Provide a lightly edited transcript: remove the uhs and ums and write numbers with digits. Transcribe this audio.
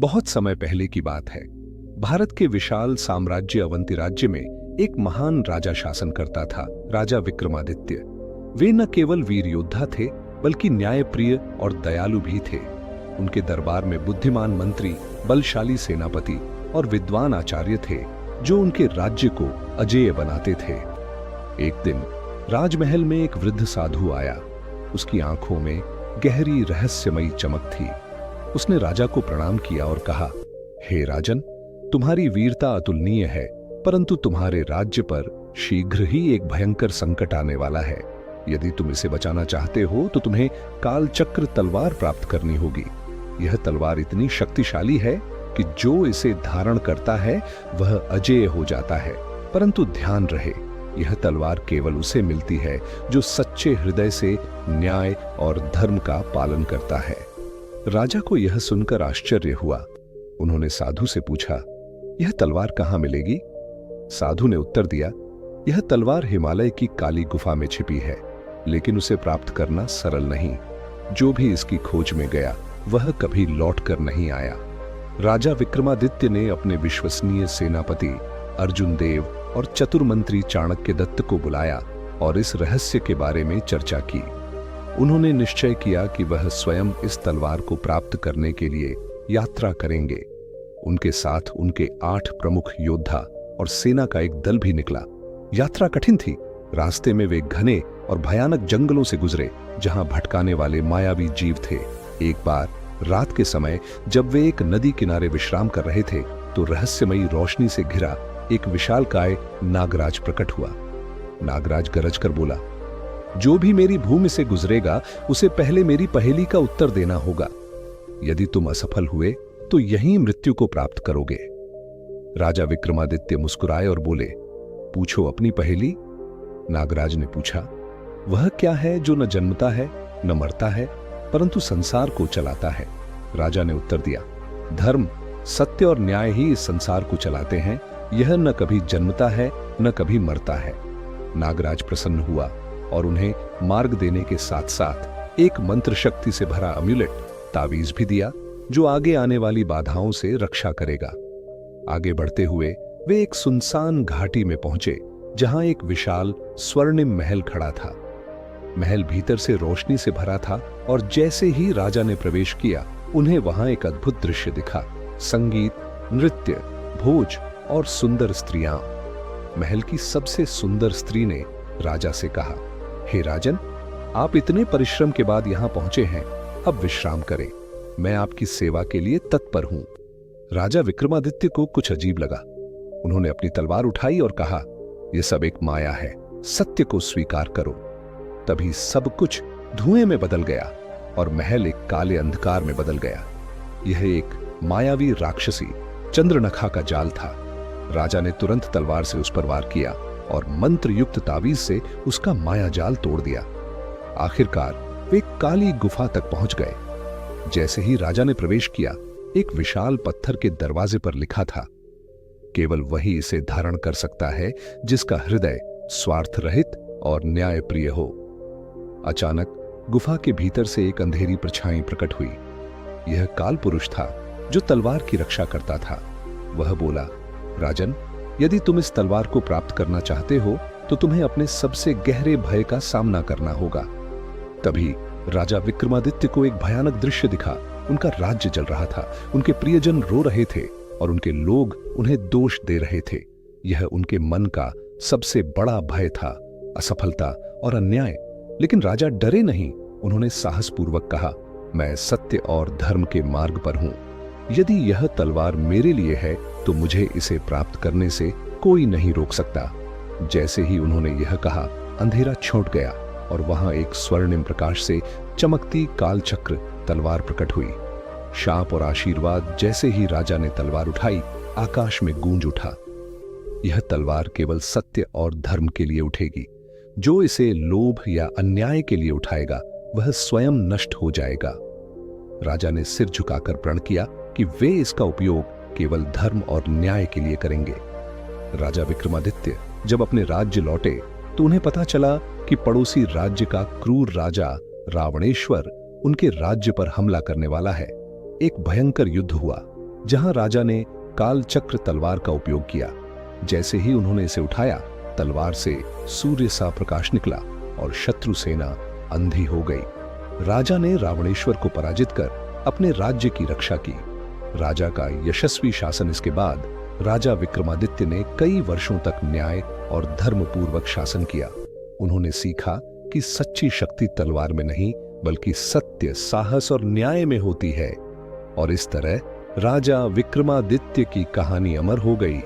बहुत समय पहले की बात है। भारत के विशाल साम्राज्य अवंती राज्य में एक महान राजा शासन करता था, राजा विक्रमादित्य। वे न केवल वीर योद्धा थे, बल्कि न्यायप्रिय और दयालु भी थे। उनके दरबार में बुद्धिमान मंत्री, बलशाली सेनापति और विद्वान आचार्य थे, जो उनके राज्य को अजेय बनाते थे। एक दिन राजमहल में एक वृद्ध साधु आया। उसकी आंखों में गहरी रहस्यमयी चमक थी। उसने राजा को प्रणाम किया और कहा, हे राजन, तुम्हारी वीरता अतुलनीय है, परंतु तुम्हारे राज्य पर शीघ्र ही एक भयंकर संकट आने वाला है। यदि तुम इसे बचाना चाहते हो तो तुम्हें कालचक्र तलवार प्राप्त करनी होगी। यह तलवार इतनी शक्तिशाली है कि जो इसे धारण करता है वह अजेय हो जाता है, परंतु ध्यान रहे, यह तलवार केवल उसे मिलती है जो सच्चे हृदय से न्याय और धर्म का पालन करता है। राजा को यह सुनकर आश्चर्य हुआ। उन्होंने साधु से पूछा, यह तलवार कहां मिलेगी? साधु ने उत्तर दिया, यह तलवार हिमालय की काली गुफा में छिपी है, लेकिन उसे प्राप्त करना सरल नहीं। जो भी इसकी खोज में गया वह कभी लौट कर नहीं आया। राजा विक्रमादित्य ने अपने विश्वसनीय सेनापति अर्जुन देव और चतुर मंत्री चाणक्य दत्त को बुलाया और इस रहस्य के बारे में चर्चा की। उन्होंने निश्चय किया कि वह स्वयं इस तलवार को प्राप्त करने के लिए यात्रा करेंगे। उनके साथ उनके 8 प्रमुख योद्धा और सेना का एक दल भी निकला। यात्रा कठिन थी। रास्ते में वे घने और भयानक जंगलों से गुजरे, जहां भटकाने वाले मायावी जीव थे। एक बार रात के समय जब वे एक नदी किनारे विश्राम कर रहे थे, तो रहस्यमयी रोशनी से घिरा एक विशालकाय नागराज प्रकट हुआ। नागराज गरज कर बोला, जो भी मेरी भूमि से गुजरेगा उसे पहले मेरी पहेली का उत्तर देना होगा। यदि तुम असफल हुए तो यहीं मृत्यु को प्राप्त करोगे। राजा विक्रमादित्य मुस्कुराए और बोले, पूछो अपनी पहेली। नागराज ने पूछा, वह क्या है जो न जन्मता है न मरता है, परंतु संसार को चलाता है? राजा ने उत्तर दिया, धर्म, सत्य और न्याय ही इस संसार को चलाते हैं। यह न कभी जन्मता है न कभी मरता है। नागराज प्रसन्न हुआ और उन्हें मार्ग देने के साथ साथ एक मंत्र शक्ति से भरा अम्युलेट, तावीज भी दिया, जो आगे आने वाली बाधाओं से रक्षा करेगा। आगे बढ़ते हुए वे एक सुनसान घाटी में पहुंचे, जहां एक विशाल स्वर्णिम महल खड़ा था। महल भीतर से रोशनी से भरा था और जैसे ही राजा ने प्रवेश किया, उन्हें वहां एक अद्भुत दृश्य दिखा। संगीत, नृत्य, भोज और सुंदर स्त्रियां। महल की सबसे सुंदर स्त्री ने राजा से कहा, हे राजन, आप इतने परिश्रम के बाद यहां पहुंचे हैं, अब विश्राम करें। मैं आपकी सेवा के लिए तत्पर हूं। राजा विक्रमादित्य को कुछ अजीब लगा। उन्होंने अपनी तलवार उठाई और कहा, यह सब एक माया है, सत्य को स्वीकार करो। तभी सब कुछ धुएं में बदल गया और महल एक काले अंधकार में बदल गया। यह एक मायावी राक्षसी चंद्रनखा का जाल था। राजा ने तुरंत तलवार से उस पर वार किया और मंत्र युक्त तावीज से उसका माया जाल तोड़ दिया। आखिरकार वे काली गुफा तक पहुंच गए। जैसे ही राजा ने प्रवेश किया, एक विशाल पत्थर के दरवाजे पर लिखा था, केवल वही इसे धारण कर सकता है जिसका हृदय स्वार्थ रहित और न्यायप्रिय हो। अचानक गुफा के भीतर से एक अंधेरी परछाई प्रकट हुई। यह काल पुरुष था जो तलवार की रक्षा करता था। वह बोला, राजन, यदि तुम इस तलवार को प्राप्त करना चाहते हो तो तुम्हें अपने सबसे गहरे भय का सामना करना होगा। तभी राजा विक्रमादित्य को एक भयानक दृश्य दिखा। उनका राज्य जल रहा था, उनके प्रियजन रो रहे थे और उनके लोग उन्हें दोष दे रहे थे। यह उनके मन का सबसे बड़ा भय था, असफलता और अन्याय। लेकिन राजा डरे नहीं। उन्होंने साहसपूर्वक कहा, मैं सत्य और धर्म के मार्ग पर हूं। यदि यह तलवार मेरे लिए है तो मुझे इसे प्राप्त करने से कोई नहीं रोक सकता। जैसे ही उन्होंने यह कहा, अंधेरा छूट गया और वहां एक स्वर्णिम प्रकाश से चमकती कालचक्र तलवार प्रकट हुई। शाप और आशीर्वाद जैसे ही राजा ने तलवार उठाई, आकाश में गूंज उठा। यह तलवार केवल सत्य और धर्म के लिए उठेगी। जो इसे लोभ या अन्याय के लिए उठाएगा वह स्वयं नष्ट हो जाएगा। राजा ने सिर झुकाकर प्रण किया कि वे इसका उपयोग केवल धर्म और न्याय के लिए करेंगे। राजा विक्रमादित्य जब अपने राज्य लौटे तो उन्हें पता चला कि पड़ोसी राज्य का क्रूर राजा रावणेश्वर उनके राज्य पर हमला करने वाला है। एक भयंकर युद्ध हुआ। जहां राजा ने काल चक्र तलवार का उपयोग किया। जैसे ही उन्होंने इसे उठाया, तलवार से सूर्य सा प्रकाश निकला और शत्रु सेना अंधी हो गई। राजा ने रावणेश्वर को पराजित कर अपने राज्य की रक्षा की। राजा का यशस्वी शासन इसके बाद राजा विक्रमादित्य ने कई वर्षों तक न्याय और धर्मपूर्वक शासन किया। उन्होंने सीखा कि सच्ची शक्ति तलवार में नहीं बल्कि सत्य, साहस और न्याय में होती है। और इस तरह राजा विक्रमादित्य की कहानी अमर हो गई।